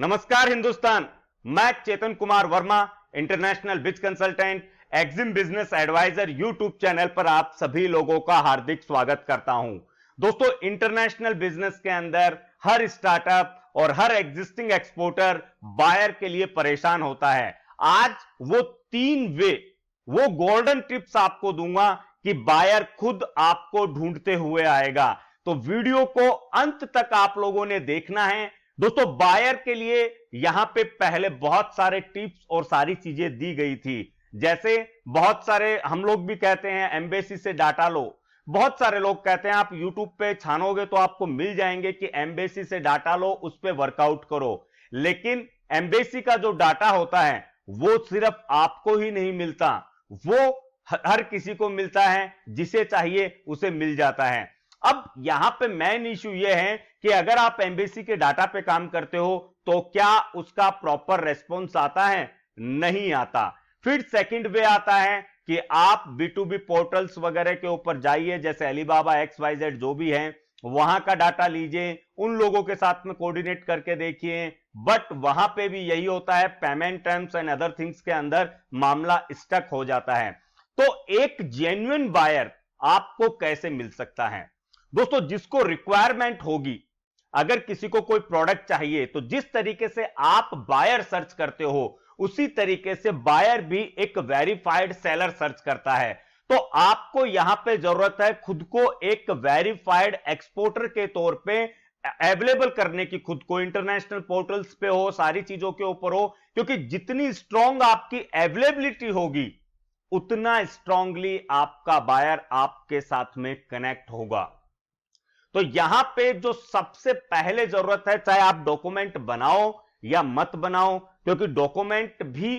नमस्कार हिंदुस्तान। मैं Chetan Kumar Verma, international biz consultant, EXIM business adviser YouTube channel पर आप सभी लोगों का हार्दिक स्वागत करता हूं। दोस्तों, इंटरनेशनल बिजनेस के अंदर हर स्टार्टअप और हर एग्जिस्टिंग एक्सपोर्टर बायर के लिए परेशान होता है। आज वो वो गोल्डन टिप्स आपको दूंगा कि बायर खुद आपको ढूंढते हुए आएगा। तो वीडियो को अंत तक आप लोगों ने देखना है। दोस्तों, बायर के लिए यहां पे पहले बहुत सारे टिप्स और सारी चीजें दी गई थी। जैसे बहुत सारे हम लोग भी कहते हैं एम्बेसी से डाटा लो। बहुत सारे लोग कहते हैं आप यूट्यूब पे छानोगे तो आपको मिल जाएंगे कि एम्बेसी से डाटा लो, उस पे वर्कआउट करो। लेकिन एम्बेसी का जो डाटा होता है वो सिर्फ आपको ही नहीं मिलता, वो हर किसी को मिलता है, जिसे चाहिए उसे मिल जाता है। अब यहां पे मेन इश्यू ये है कि अगर आप एम्बेसी के डाटा पे काम करते हो तो क्या उसका प्रॉपर रेस्पॉन्स आता है? नहीं आता। फिर सेकंड वे आता है कि आप B2B पोर्टल्स वगैरह के ऊपर जाइए, जैसे अलीबाबा, XYZ जो भी है, वहां का डाटा लीजिए, उन लोगों के साथ में कोऑर्डिनेट करके देखिए। बट वहां पे भी यही होता है, payment terms and other things के अंदर मामला स्टक हो जाता है। तो एक जेन्युइन बायर आपको कैसे मिल सकता है? दोस्तों, जिसको रिक्वायरमेंट होगी, अगर किसी को कोई प्रोडक्ट चाहिए तो जिस तरीके से आप बायर सर्च करते हो उसी तरीके से बायर भी एक वेरीफाइड सेलर सर्च करता है। तो आपको यहां पे जरूरत है खुद को एक वेरीफाइड एक्सपोर्टर के तौर पे अवेलेबल करने की, खुद को इंटरनेशनल पोर्टल्स पे हो, सारी चीजों के ऊपर हो, क्योंकि जितनी स्ट्रांग आपकी अवेलेबिलिटी होगी उतना स्ट्रांगली आपका बायर आपके साथ में कनेक्ट होगा। तो यहां पे जो सबसे पहले जरूरत है, चाहे आप डॉक्यूमेंट बनाओ या मत बनाओ, क्योंकि डॉक्यूमेंट भी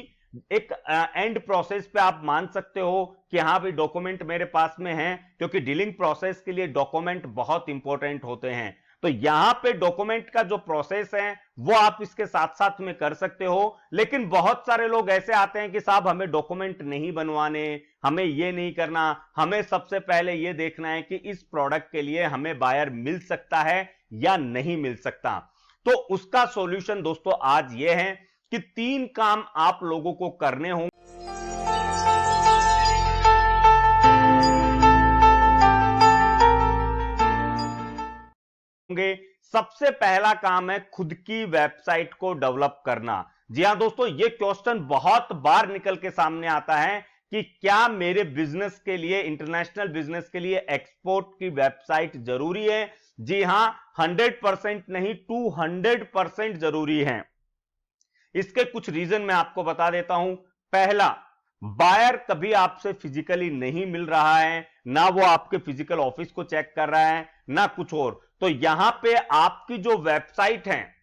एक एंड प्रोसेस पे आप मान सकते हो कि हां भाई डॉक्यूमेंट मेरे पास में है, क्योंकि डीलिंग प्रोसेस के लिए डॉक्यूमेंट बहुत इंपॉर्टेंट होते हैं। तो यहां पे डॉक्यूमेंट का जो प्रोसेस है वो आप इसके साथ साथ में कर सकते हो। लेकिन बहुत सारे लोग ऐसे आते हैं कि साहब हमें डॉक्यूमेंट नहीं बनवाने, हमें ये नहीं करना, हमें सबसे पहले ये देखना है कि इस प्रोडक्ट के लिए हमें बायर मिल सकता है या नहीं मिल सकता। तो उसका सॉल्यूशन दोस्तों आज ये है कि 3 काम आप लोगों को करने होंगे। सबसे पहला काम है खुद की वेबसाइट को डेवलप करना। जी हां दोस्तों, यह क्वेश्चन बहुत बार निकल के सामने आता है कि क्या मेरे बिजनेस के लिए, इंटरनेशनल बिजनेस के लिए एक्सपोर्ट की वेबसाइट जरूरी है? जी हां, 100% नहीं, 200% जरूरी है। इसके कुछ रीजन मैं आपको बता देता हूं। पहला, बायर कभी आपसे फिजिकली नहीं मिल रहा है, ना वो आपके फिजिकल ऑफिस को चेक कर रहा है, ना कुछ और। तो यहां पे आपकी जो वेबसाइट है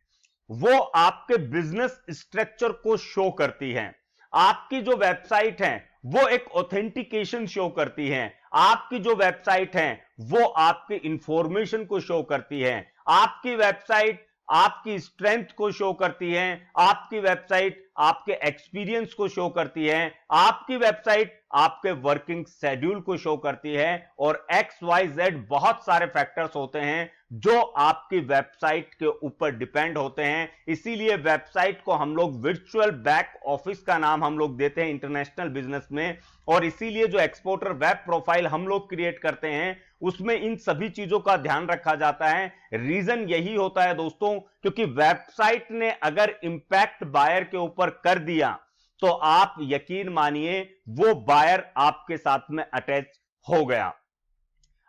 वो आपके बिजनेस स्ट्रक्चर को शो करती है। आपकी जो वेबसाइट है वो एक ऑथेंटिकेशन शो करती है। आपकी जो वेबसाइट है वो आपके इंफॉर्मेशन को शो करती है। आपकी वेबसाइट आपकी स्ट्रेंथ को शो करती है। आपकी वेबसाइट आपके एक्सपीरियंस को शो करती है। आपकी वेबसाइट आपके वर्किंग शेड्यूल को शो करती है। और XYZ बहुत सारे फैक्टर्स होते हैं जो आपकी वेबसाइट के ऊपर डिपेंड होते हैं। इसीलिए वेबसाइट को हम लोग वर्चुअल बैक ऑफिस का नाम हम लोग देते हैं इंटरनेशनल बिजनेस में। और इसीलिए जो एक्सपोर्टर वेब प्रोफाइल हम लोग क्रिएट करते हैं उसमें इन सभी चीजों का ध्यान रखा जाता है। रीजन यही होता है दोस्तों, क्योंकि वेबसाइट ने अगर इंपैक्ट बायर के ऊपर कर दिया तो आप यकीन मानिए वो बायर आपके साथ में अटैच हो गया।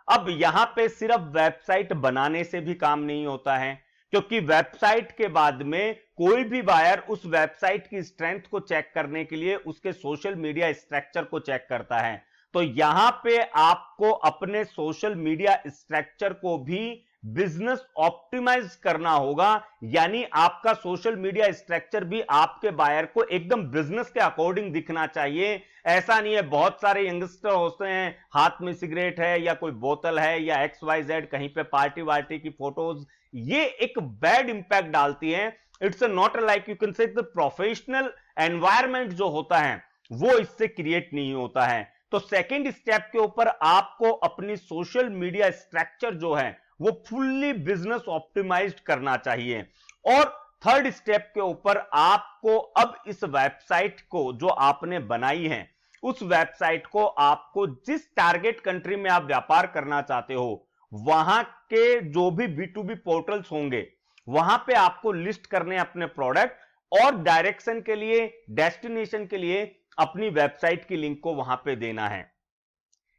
अब यहां पे सिर्फ वेबसाइट बनाने से भी काम नहीं होता है, क्योंकि वेबसाइट के बाद में कोई भी बायर उस वेबसाइट की स्ट्रेंथ को चेक करने के लिए उसके सोशल मीडिया स्ट्रक्चर को चेक करता है। तो यहां पे आपको अपने सोशल मीडिया स्ट्रक्चर को भी बिजनेस ऑप्टिमाइज करना होगा। यानी आपका सोशल मीडिया स्ट्रक्चर भी आपके बायर को एकदम बिजनेस के अकॉर्डिंग दिखना चाहिए। ऐसा नहीं है, बहुत सारे यंगस्टर होते हैं, हाथ में सिगरेट है या कोई बोतल है या XYZ कहीं पे पार्टी वार्टी की फोटोज, ये एक बैड इंपैक्ट डालती है। It's not like you can say the professional environment जो होता है वो इससे क्रिएट नहीं होता है। तो सेकंड स्टेप के ऊपर आपको अपनी सोशल मीडिया स्ट्रक्चर जो है वो फुल्ली बिजनेस ऑप्टिमाइज्ड करना चाहिए। और थर्ड स्टेप के ऊपर आपको अब इस वेबसाइट को जो आपने बनाई है, उस वेबसाइट को आपको जिस टारगेट कंट्री में आप व्यापार करना चाहते हो वहां के जो भी B2B पोर्टल्स होंगे वहां पे आपको लिस्ट करने अपने प्रोडक्ट और डायरेक्शन के लिए, डेस्टिनेशन के लिए अपनी वेबसाइट की लिंक को वहां पे देना है।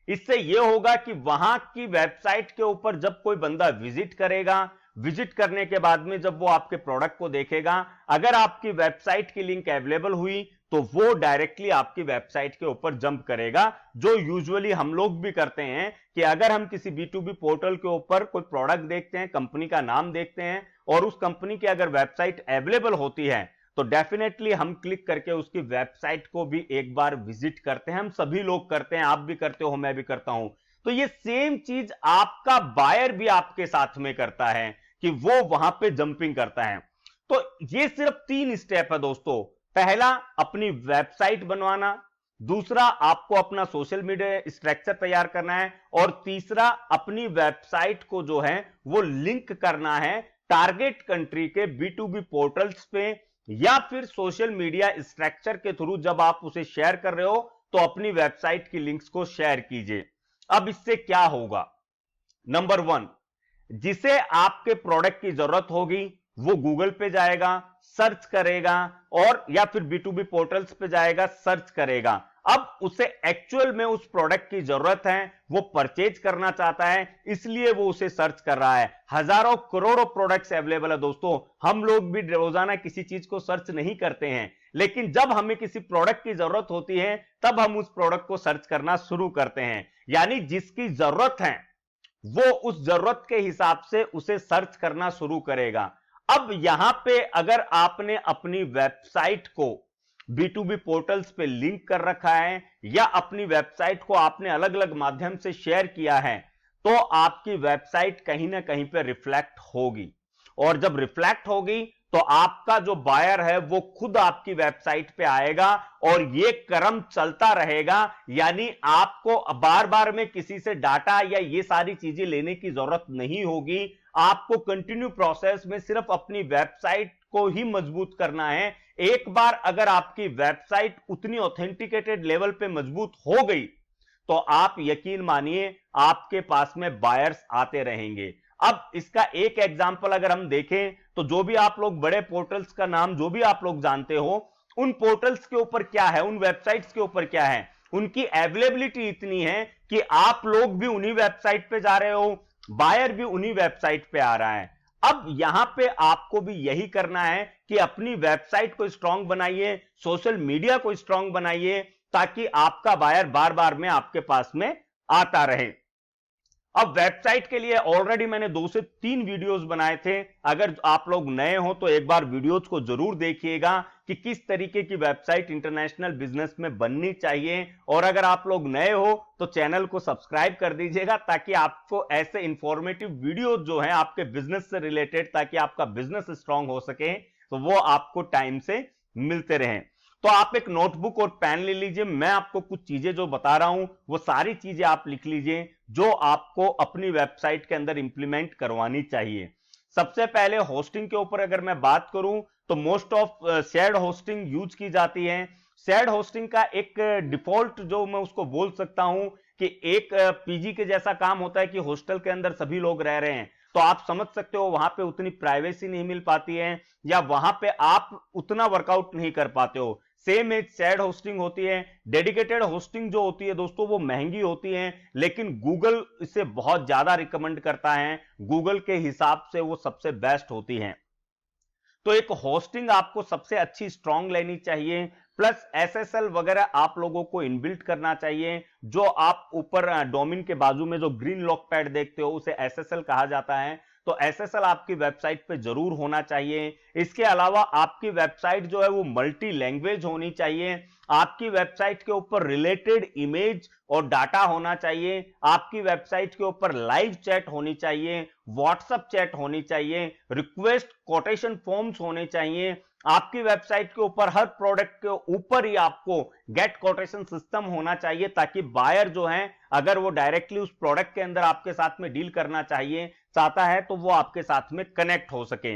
इससे यह होगा कि वहां की वेबसाइट के ऊपर जब कोई बंदा विजिट करेगा, विजिट करने के बाद में जब वो आपके प्रोडक्ट को देखेगा, अगर आपकी वेबसाइट की लिंक अवेलेबल हुई तो वो डायरेक्टली आपकी वेबसाइट के ऊपर जंप करेगा, जो यूजुअली हम लोग भी करते हैं कि अगर हम किसी B2B पोर्टल के ऊपर कोई प्रोडक्ट देखते हैं, कंपनी का नाम देखते हैं और उस कंपनी की अगर वेबसाइट अवेलेबल होती है तो डेफिनेटली हम क्लिक करके उसकी वेबसाइट को भी एक बार विजिट करते हैं। हम सभी लोग करते हैं, आप भी करते हो, मैं भी करता हूं। तो ये सेम चीज आपका बायर भी आपके साथ में करता है कि वो वहां पे जंपिंग करता है। तो ये सिर्फ 3 स्टेप है दोस्तों। पहला अपनी वेबसाइट बनवाना, दूसरा आपको अपना सोशल मीडिया स्ट्रक्चर तैयार करना है और तीसरा अपनी वेबसाइट को जो है वो लिंक करना है टारगेट कंट्री के B2B पोर्टल्स पे, या फिर सोशल मीडिया स्ट्रक्चर के थ्रू जब आप उसे शेयर कर रहे हो तो अपनी वेबसाइट की लिंक्स को शेयर कीजिए। अब इससे क्या होगा? नंबर 1, जिसे आपके प्रोडक्ट की जरूरत होगी वो गूगल पे जाएगा, सर्च करेगा, और या फिर B2B पोर्टल्स पे जाएगा, सर्च करेगा। अब उसे एक्चुअल में उस प्रोडक्ट की जरूरत है, वो परचेज करना चाहता है, इसलिए वो उसे सर्च कर रहा है। हजारों करोड़ों प्रोडक्ट्स अवेलेबल है दोस्तों। हम लोग भी रोजाना किसी चीज को सर्च नहीं करते हैं, लेकिन जब हमें किसी प्रोडक्ट की जरूरत होती है तब हम उस प्रोडक्ट को सर्च करना शुरू करते हैं। यानी जिसकी जरूरत है वो उस जरूरत के हिसाब से उसे सर्च करना शुरू करेगा। अब यहां पे अगर आपने अपनी वेबसाइट को B2B पोर्टल्स पे लिंक कर रखा है या अपनी वेबसाइट को आपने अलग अलग माध्यम से शेयर किया है तो आपकी वेबसाइट कहीं ना कहीं पे रिफ्लेक्ट होगी, और जब रिफ्लेक्ट होगी तो आपका जो बायर है वो खुद आपकी वेबसाइट पे आएगा और ये क्रम चलता रहेगा। यानी आपको बार बार में किसी से डाटा या ये सारी चीजें लेने की जरूरत नहीं होगी। आपको कंटिन्यू प्रोसेस में सिर्फ अपनी वेबसाइट को ही मजबूत करना है। एक बार अगर आपकी वेबसाइट उतनी ऑथेंटिकेटेड लेवल पे मजबूत हो गई तो आप यकीन मानिए आपके पास में बायर्स आते रहेंगे। अब इसका एक एग्जांपल अगर हम देखें तो जो भी आप लोग बड़े पोर्टल्स का नाम जो भी आप लोग जानते हो, उन पोर्टल्स के ऊपर क्या है, उन वेबसाइट्स के ऊपर क्या है, उनकी अवेलेबिलिटी इतनी है कि आप लोग भी उन्हीं वेबसाइट पे जा रहे हो, बायर भी उन्हीं वेबसाइट पे आ रहा है। अब यहां पे आपको भी यही करना है कि अपनी वेबसाइट को स्ट्रांग बनाइए, सोशल मीडिया को स्ट्रांग बनाइए, ताकि आपका बायर बार बार में आपके पास में आता रहे। अब वेबसाइट के लिए ऑलरेडी मैंने 2 से 3 वीडियोस बनाए थे। अगर आप लोग नए हो तो एक बार वीडियोस को जरूर देखिएगा कि किस तरीके की वेबसाइट इंटरनेशनल बिजनेस में बननी चाहिए। और अगर आप लोग नए हो तो चैनल को सब्सक्राइब कर दीजिएगा ताकि आपको ऐसे इंफॉर्मेटिव वीडियोस जो हैं आपके बिजनेस से रिलेटेड, ताकि आपका बिजनेस स्ट्रांग हो सके, तो वो आपको टाइम से मिलते रहें। तो आप एक नोटबुक और पेन ले लीजिए। मैं आपको कुछ चीजें जो बता रहा हूं वो सारी चीजें आप लिख लीजिए जो आपको अपनी वेबसाइट के अंदर इंप्लीमेंट करवानी चाहिए। सबसे पहले होस्टिंग के ऊपर अगर मैं बात करूं तो most of shared hosting use की जाती है। शेयर्ड होस्टिंग का एक डिफॉल्ट जो मैं उसको बोल सकता हूं कि एक पीजी के जैसा काम होता है कि हॉस्टल के अंदर सभी लोग रह रहे हैं, तो आप समझ सकते हो वहां पे उतनी प्राइवेसी नहीं मिल पाती है या वहां पे आप उतना वर्कआउट नहीं कर पाते हो। सेम एज शेयर्ड होस्टिंग होती है। डेडिकेटेड होस्टिंग जो होती है दोस्तों वो महंगी होती है, लेकिन गूगल इसे बहुत ज्यादा रिकमेंड करता है। गूगल के हिसाब से वो सबसे बेस्ट होती है। तो एक होस्टिंग आपको सबसे अच्छी स्ट्रांग लेनी चाहिए, प्लस एसएसएल वगैरह आप लोगों को इनबिल्ट करना चाहिए। जो आप ऊपर डोमेन के बाजू में जो ग्रीन लॉक पैड देखते हो उसे एसएसएल कहा जाता है, तो एसएसएल आपकी वेबसाइट पे जरूर होना चाहिए। इसके अलावा आपकी वेबसाइट जो है वो मल्टी लैंग्वेज होनी चाहिए। आपकी वेबसाइट के ऊपर रिलेटेड इमेज और डाटा होना चाहिए। आपकी वेबसाइट के ऊपर लाइव चैट होनी चाहिए, व्हाट्सएप चैट होनी चाहिए, रिक्वेस्ट कोटेशन फॉर्म्स होने चाहिए। आपकी वेबसाइट के ऊपर हर प्रोडक्ट के ऊपर ही आपको गेट कोटेशन सिस्टम होना चाहिए, ताकि बायर जो है अगर वो डायरेक्टली उस प्रोडक्ट के अंदर आपके साथ में डील करना चाहता है तो वो आपके साथ में कनेक्ट हो सके।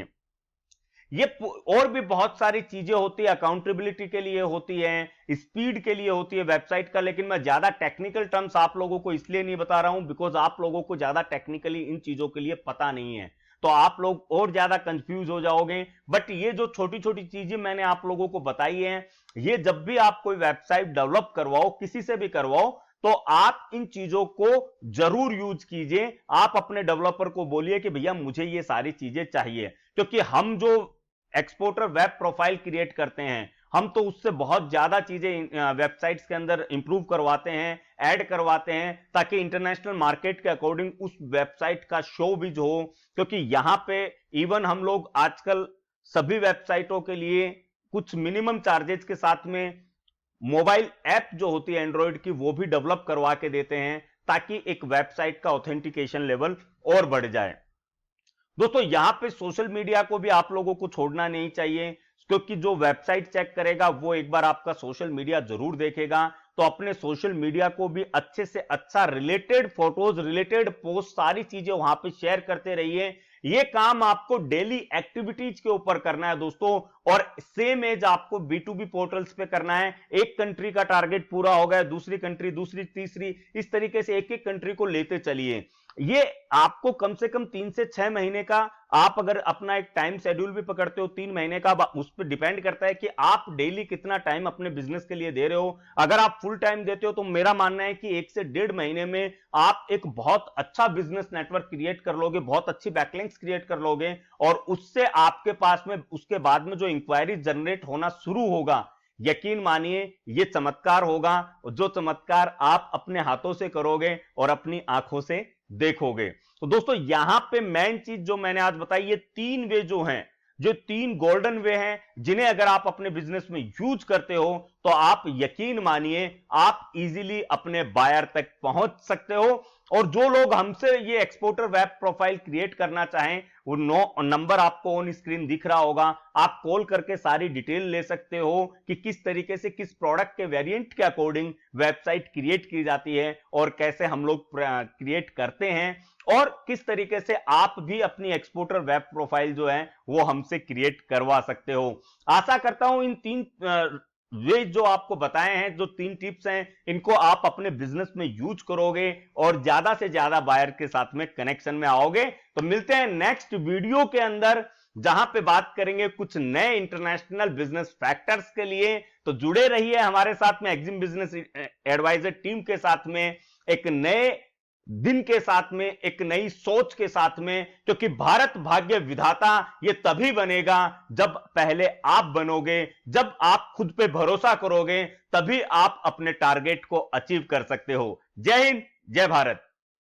ये और भी बहुत सारी चीजें होती है, अकाउंटेबिलिटी के लिए होती है, स्पीड के लिए होती है वेबसाइट का। लेकिन मैं ज्यादा टेक्निकल टर्म्स आप लोगों को इसलिए नहीं बता रहा हूं बिकॉज आप लोगों को ज्यादा टेक्निकली इन चीजों के लिए पता नहीं है, तो आप लोग और ज्यादा कंफ्यूज हो जाओगे। बट ये जो छोटी छोटी चीजें मैंने आप लोगों को बताई हैं, ये जब भी आप कोई वेबसाइट डेवलप करवाओ, किसी से भी करवाओ, तो आप इन चीजों को जरूर यूज कीजिए। आप अपने डेवलपर को बोलिए कि भैया मुझे ये सारी चीजें चाहिए, क्योंकि हम जो एक्सपोर्टर वेब प्रोफाइल क्रिएट करते हैं, हम तो उससे बहुत ज्यादा चीजें वेबसाइट्स के अंदर इंप्रूव करवाते हैं, ऐड करवाते हैं, ताकि इंटरनेशनल मार्केट के अकॉर्डिंग उस वेबसाइट का शो भी जो हो। क्योंकि यहां पे इवन हम लोग आजकल सभी वेबसाइटों के लिए कुछ मिनिमम चार्जेस के साथ में मोबाइल ऐप जो होती है एंड्रॉयड की, वो भी डेवलप करवा के देते हैं, ताकि एक वेबसाइट का ऑथेंटिकेशन लेवल और बढ़ जाए। दोस्तों यहां पे सोशल मीडिया को भी आप लोगों को छोड़ना नहीं चाहिए, क्योंकि जो वेबसाइट चेक करेगा वो एक बार आपका सोशल मीडिया जरूर देखेगा। तो अपने सोशल मीडिया को भी अच्छे से अच्छा रिलेटेड फोटोज, रिलेटेड पोस्ट, सारी चीजें वहां पे शेयर करते रहिए। ये काम आपको डेली एक्टिविटीज के ऊपर करना है दोस्तों, और सेम एज आपको B2B पोर्टल्स पे करना है। एक कंट्री का टारगेट पूरा हो गया, दूसरी कंट्री, दूसरी, तीसरी, इस तरीके से एक एक कंट्री को लेते चलिए। ये आपको कम से कम 3 से 6 महीने का, आप अगर अपना एक टाइम शेड्यूल भी पकड़ते हो 3 महीने का, उस पर डिपेंड करता है कि आप डेली कितना टाइम अपने बिजनेस के लिए दे रहे हो। अगर आप फुल टाइम देते हो तो मेरा मानना है कि 1 से 1.5 महीने में आप एक बहुत अच्छा बिजनेस नेटवर्क क्रिएट कर लोगे, बहुत अच्छी बैकलिंक्स क्रिएट कर लोगे, और उससे आपके पास में उसके बाद में जो इंक्वायरी जनरेट होना शुरू होगा, यकीन मानिए ये चमत्कार होगा, जो चमत्कार आप अपने हाथों से करोगे और अपनी आंखों से देखोगे। तो दोस्तों यहां पे मेन चीज जो मैंने आज बताई, ये 3 वे जो हैं, जो 3 गोल्डन वे हैं, जिन्हें अगर आप अपने बिजनेस में यूज करते हो तो आप यकीन मानिए आप इजीली अपने बायर तक पहुंच सकते हो। और जो लोग हमसे ये एक्सपोर्टर वेब प्रोफाइल क्रिएट करना चाहें, वो नंबर आपको ऑन स्क्रीन दिख रहा होगा, आप कॉल करके सारी डिटेल ले सकते हो कि किस तरीके से किस प्रोडक्ट के वेरिएंट के अकॉर्डिंग वेबसाइट क्रिएट की जाती है, और कैसे हम लोग क्रिएट करते हैं, और किस तरीके से आप भी अपनी एक्सपोर्टर वेब प्रोफाइल जो है वो हमसे क्रिएट करवा सकते हो। आशा करता हूं इन 3 वे जो आपको बताए हैं, जो 3 टिप्स हैं, इनको आप अपने बिजनेस में यूज करोगे और ज्यादा से ज्यादा बायर के साथ में कनेक्शन में आओगे। तो मिलते हैं नेक्स्ट वीडियो के अंदर, जहां पे बात करेंगे कुछ नए इंटरनेशनल बिजनेस फैक्टर्स के लिए। तो जुड़े रहिए हमारे साथ में, एक्जिम बिजनेस एडवाइजर टीम के साथ में, एक नए दिन के साथ में, एक नई सोच के साथ में। क्योंकि भारत भाग्य विधाता ये तभी बनेगा जब पहले आप बनोगे, जब आप खुद पे भरोसा करोगे, तभी आप अपने टारगेट को अचीव कर सकते हो। जय हिंद, जय भारत।